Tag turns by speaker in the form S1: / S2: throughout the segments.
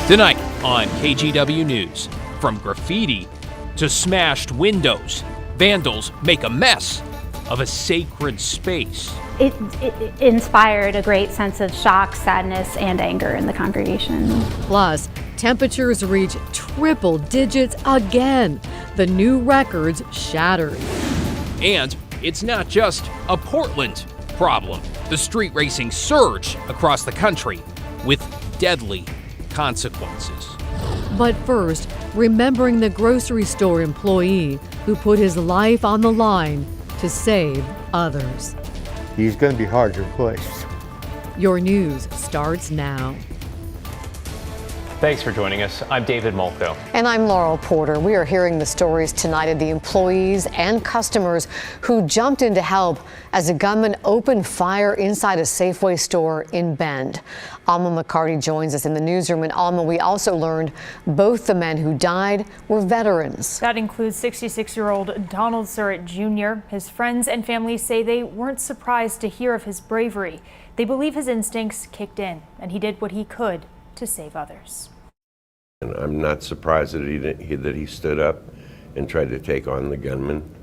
S1: Tonight on KGW News, from graffiti to smashed windows, vandals make a mess of a sacred space.
S2: It inspired a great sense of shock, sadness, and anger in the congregation.
S3: Plus, temperatures reach triple digits again. The new records shattered.
S1: And it's not just a Portland problem. The street racing surged across the country with deadly consequences.
S3: But first, remembering the grocery store employee who put his life on the line to save others.
S4: He's going to be hard to replace.
S3: Your news starts now.
S5: Thanks for joining us. I'm David Malko.
S6: And I'm Laurel Porter. We are hearing the stories tonight of the employees and customers who jumped in to help as a gunman opened fire inside a Safeway store in Bend. Alma McCarty joins us in the newsroom. And Alma, we also learned both the men who died were veterans.
S7: That includes 66-year-old Donald Surratt Jr. His friends and family say they weren't surprised to hear of his bravery. They believe his instincts kicked in and he did what he could to save others.
S8: And I'm not surprised that he stood up and tried to take on the gunman.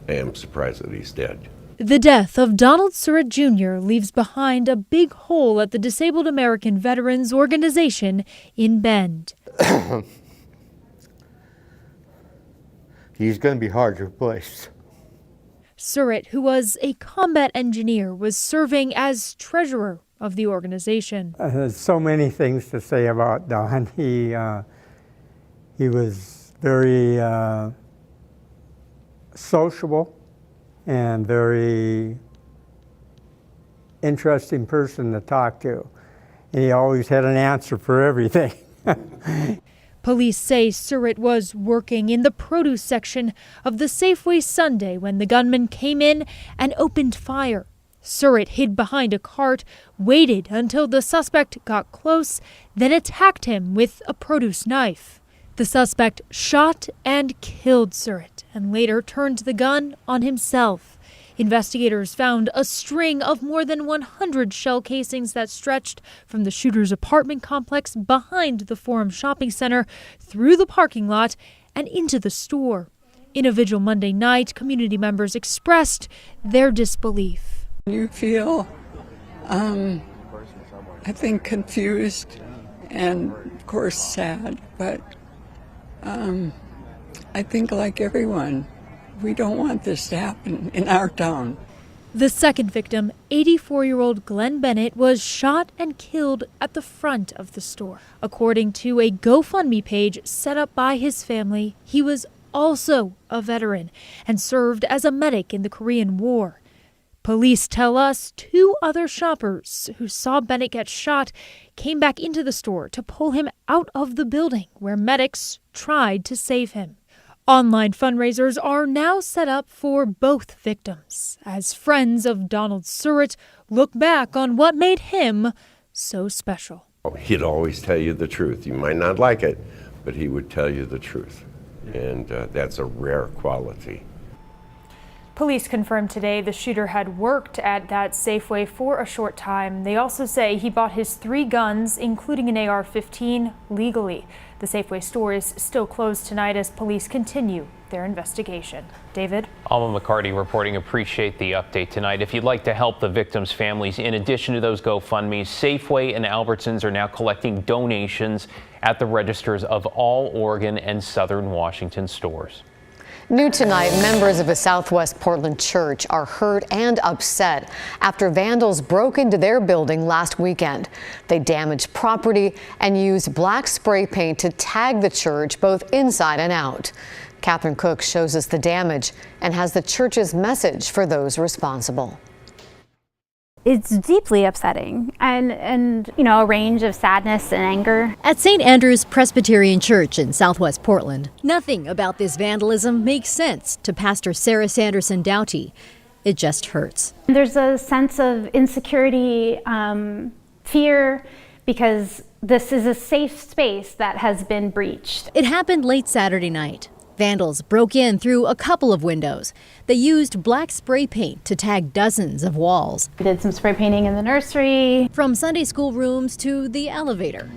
S8: I am surprised that he's dead.
S9: The death of Donald Surratt Jr. leaves behind a big hole at the Disabled American Veterans Organization in Bend.
S4: He's going to be hard to replace.
S9: Surratt, who was a combat engineer, was serving as treasurer of the organization.
S10: There's so many things to say about Don. He was very sociable and very interesting person to talk to. And he always had an answer for everything.
S9: Police say Surratt was working in the produce section of the Safeway Sunday when the gunman came in and opened fire. Surratt hid behind a cart, waited until the suspect got close, then attacked him with a produce knife. The suspect shot and killed Surratt and later turned the gun on himself. Investigators found a string of more than 100 shell casings that stretched from the shooter's apartment complex behind the Forum Shopping Center through the parking lot and into the store. In a vigil Monday night, community members expressed their disbelief.
S11: You feel, I think, confused and, of course, sad, but I think, like everyone, we don't want this to happen in our town.
S9: The second victim, 84-year-old Glenn Bennett, was shot and killed at the front of the store. According to a GoFundMe page set up by his family, he was also a veteran and served as a medic in the Korean War. Police tell us 2 other shoppers who saw Bennett get shot came back into the store to pull him out of the building where medics tried to save him. Online fundraisers are now set up for both victims as friends of Donald Surratt look back on what made him so special.
S8: He'd always tell you the truth. You might not like it, but he would tell you the truth. And that's a rare quality.
S7: Police confirmed today the shooter had worked at that Safeway for a short time. They also say he bought his 3 guns, including an AR-15, legally. The Safeway store is still closed tonight as police continue their investigation. David?
S5: Alma McCarty reporting. Appreciate the update tonight. If you'd like to help the victims' families, in addition to those GoFundMes, Safeway and Albertsons are now collecting donations at the registers of all Oregon and Southern Washington stores.
S6: New tonight, members of a Southwest Portland church are hurt and upset after vandals broke into their building last weekend. They damaged property and used black spray paint to tag the church both inside and out. Catherine Cook shows us the damage and has the church's message for those responsible.
S2: It's deeply upsetting and a range of sadness and anger.
S3: At St. Andrew's Presbyterian Church in Southwest Portland, nothing about this vandalism makes sense to Pastor Sarah Sanderson Doughty. It just hurts.
S2: There's a sense of insecurity, fear, because this is a safe space that has been breached.
S3: It happened late Saturday night. Vandals broke in through a couple of windows. They used black spray paint to tag dozens of walls.
S2: We did some spray painting in the nursery.
S3: From Sunday school rooms to the elevator.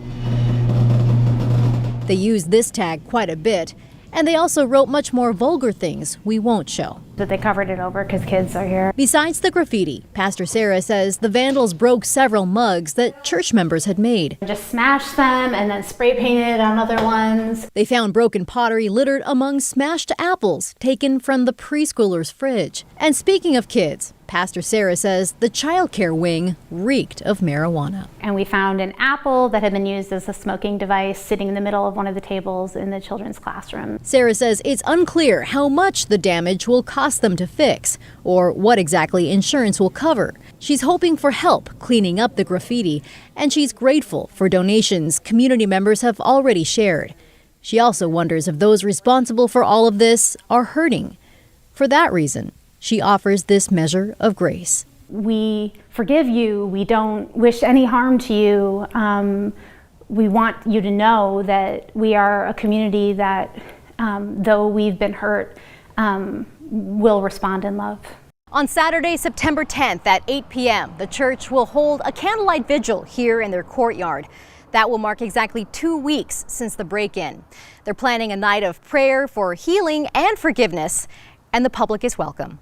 S3: They use this tag quite a bit, and they also wrote much more vulgar things we won't show.
S2: But they covered it over because kids are here.
S3: Besides the graffiti, Pastor Sarah says the vandals broke several mugs that church members had made.
S2: Just smashed them and then spray painted on other ones.
S3: They found broken pottery littered among smashed apples taken from the preschoolers' fridge. And speaking of kids, Pastor Sarah says the child care wing reeked of marijuana.
S2: And we found an apple that had been used as a smoking device sitting in the middle of one of the tables in the children's classroom.
S3: Sarah says it's unclear how much the damage will cost them to fix or what exactly insurance will cover. She's hoping for help cleaning up the graffiti, and she's grateful for donations community members have already shared. She also wonders if those responsible for all of this are hurting. For that reason, she offers this measure of grace.
S2: We forgive you. We don't wish any harm to you. We want you to know that we are a community that, though we've been hurt, will respond in love.
S3: On Saturday, September 10th at 8 p.m., the church will hold a candlelight vigil here in their courtyard. That will mark exactly 2 weeks since the break-in. They're planning a night of prayer for healing and forgiveness, and the public is welcome.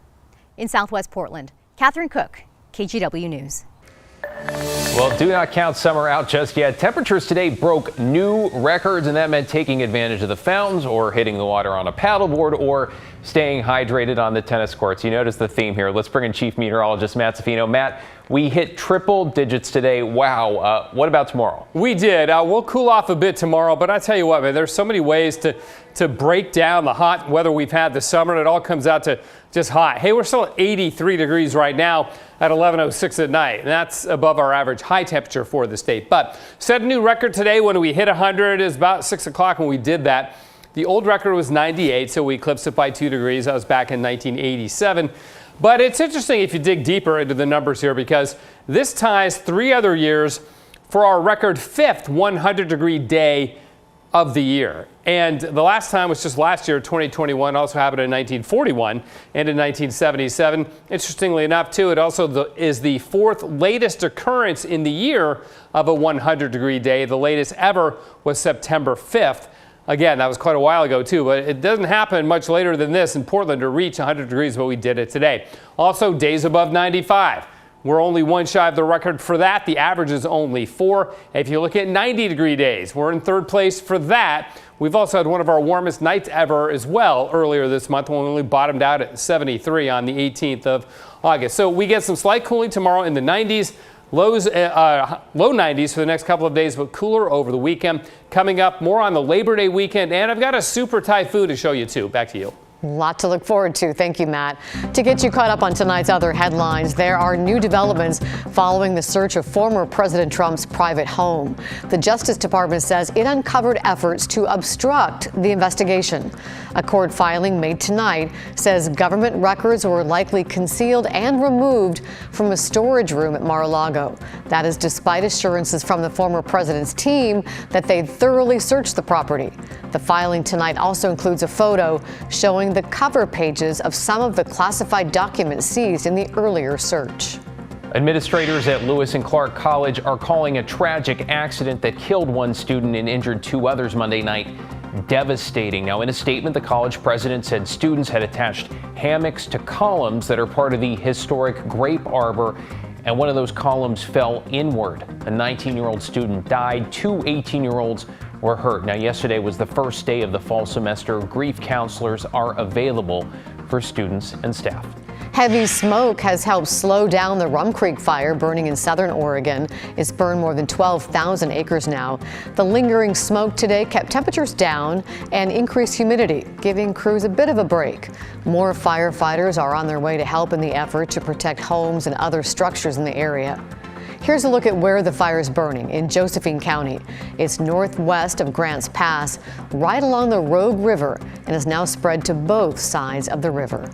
S3: In Southwest Portland, Catherine Cook, KGW News.
S5: Well, do not count summer out just yet. Temperatures today broke new records, and that meant taking advantage of the fountains or hitting the water on a paddleboard or staying hydrated on the tennis courts. You notice the theme here. Let's bring in Chief Meteorologist Matt Zaffino. Matt, we hit triple digits today. Wow. What about tomorrow?
S12: We did. We'll cool off a bit tomorrow, but I tell you what, man, there's so many ways to break down the hot weather we've had this summer, and it all comes out to just hot. Hey, we're still at 83 degrees right now at 11:06 at night, and that's above our average high temperature for the state. But set a new record today when we hit 100. It was about 6 o'clock when we did that. The old record was 98, so we eclipsed it by 2 degrees. That was back in 1987. But it's interesting if you dig deeper into the numbers here, because this ties 3 other years for our record 5th 100-degree day of the year. And the last time was just last year, 2021, also happened in 1941 and in 1977. Interestingly enough, too, it also is the 4th latest occurrence in the year of a 100-degree day. The latest ever was September 5th. Again, that was quite a while ago, too, but it doesn't happen much later than this in Portland to reach 100 degrees, but we did it today. Also, days above 95. We're only 1 shy of the record for that. The average is only 4. If you look at 90-degree days, we're in 3rd place for that. We've also had one of our warmest nights ever as well earlier this month when we only bottomed out at 73 on the 18th of August. So we get some slight cooling tomorrow in the 90s. Low 90s for the next couple of days, but cooler over the weekend. Coming up, more on the Labor Day weekend, and I've got a super typhoon to show you, too. Back to you.
S6: A lot to look forward to. Thank you, Matt. To get you caught up on tonight's other headlines, there are new developments following the search of former President Trump's private home. The Justice Department says it uncovered efforts to obstruct the investigation. A court filing made tonight says government records were likely concealed and removed from a storage room at Mar-a-Lago. That is despite assurances from the former president's team that they'd thoroughly searched the property. The filing tonight also includes a photo showing the cover pages of some of the classified documents seized in the earlier search.
S5: Administrators at Lewis and Clark College are calling a tragic accident that killed 1 student and injured 2 others Monday night devastating. Now, in a statement, the college president said students had attached hammocks to columns that are part of the historic grape arbor, and one of those columns fell inward. A 19-year-old student died. 2 18-year-olds were hurt. Now, yesterday was the first day of the fall semester. Grief counselors are available for students and staff.
S6: Heavy smoke has helped slow down the Rum Creek fire burning in southern Oregon. It's burned more than 12,000 acres now. The lingering smoke today kept temperatures down and increased humidity, giving crews a bit of a break. More firefighters are on their way to help in the effort to protect homes and other structures in the area. Here's a look at where the fire is burning in Josephine County. It's northwest of Grants Pass, right along the Rogue River, and is now spread to both sides of the river.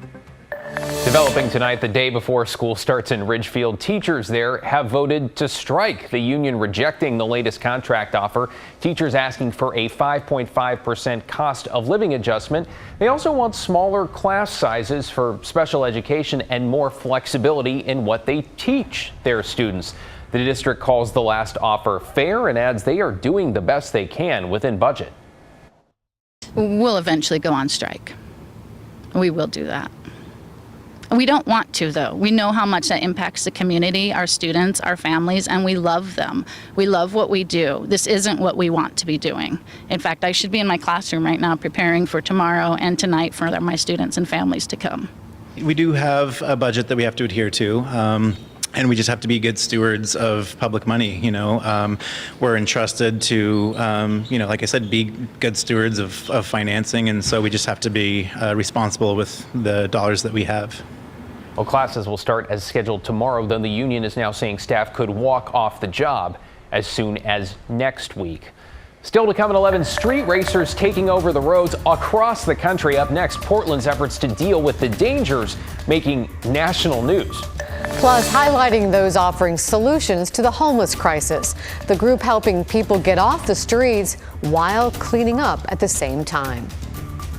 S5: Developing tonight, the day before school starts in Ridgefield, teachers there have voted to strike. The union rejecting the latest contract offer. Teachers asking for a 5.5% cost of living adjustment. They also want smaller class sizes for special education and more flexibility in what they teach their students. The district calls the last offer fair and adds they are doing the best they can within budget.
S13: We'll eventually go on strike. We will do that. We don't want to, though. We know how much that impacts the community, our students, our families, and we love them. We love what we do. This isn't what we want to be doing. In fact, I should be in my classroom right now preparing for tomorrow and tonight for my students and families to come.
S14: We do have a budget that we have to adhere to. And we just have to be good stewards of public money. We're entrusted to, like I said, be good stewards of financing, and so we just have to be responsible with the dollars that we have.
S5: Well, classes will start as scheduled tomorrow, though the union is now saying staff could walk off the job as soon as next week. Still to come at 11, street racers taking over the roads across the country. Up next, Portland's efforts to deal with the dangers making national news.
S6: Plus, highlighting those offering solutions to the homeless crisis. The group helping people get off the streets while cleaning up at the same time.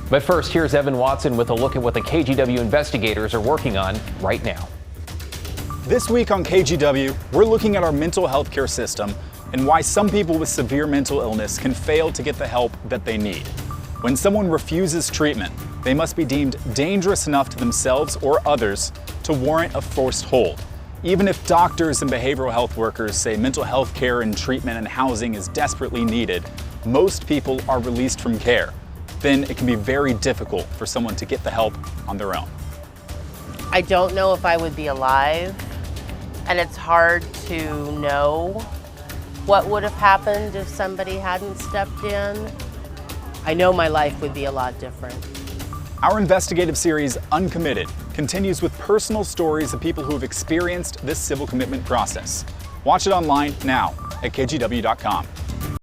S5: But first, here's Evan Watson with a look at what the KGW investigators are working on right now.
S15: This week on KGW, we're looking at our mental health care system and why some people with severe mental illness can fail to get the help that they need. When someone refuses treatment, they must be deemed dangerous enough to themselves or others to warrant a forced hold. Even if doctors and behavioral health workers say mental health care and treatment and housing is desperately needed, most people are released from care. Then it can be very difficult for someone to get the help on their own.
S16: I don't know if I would be alive, and it's hard to know what would have happened if somebody hadn't stepped in. I know my life would be a lot different.
S15: Our investigative series, Uncommitted, continues with personal stories of people who have experienced this civil commitment process. Watch it online now at kgw.com.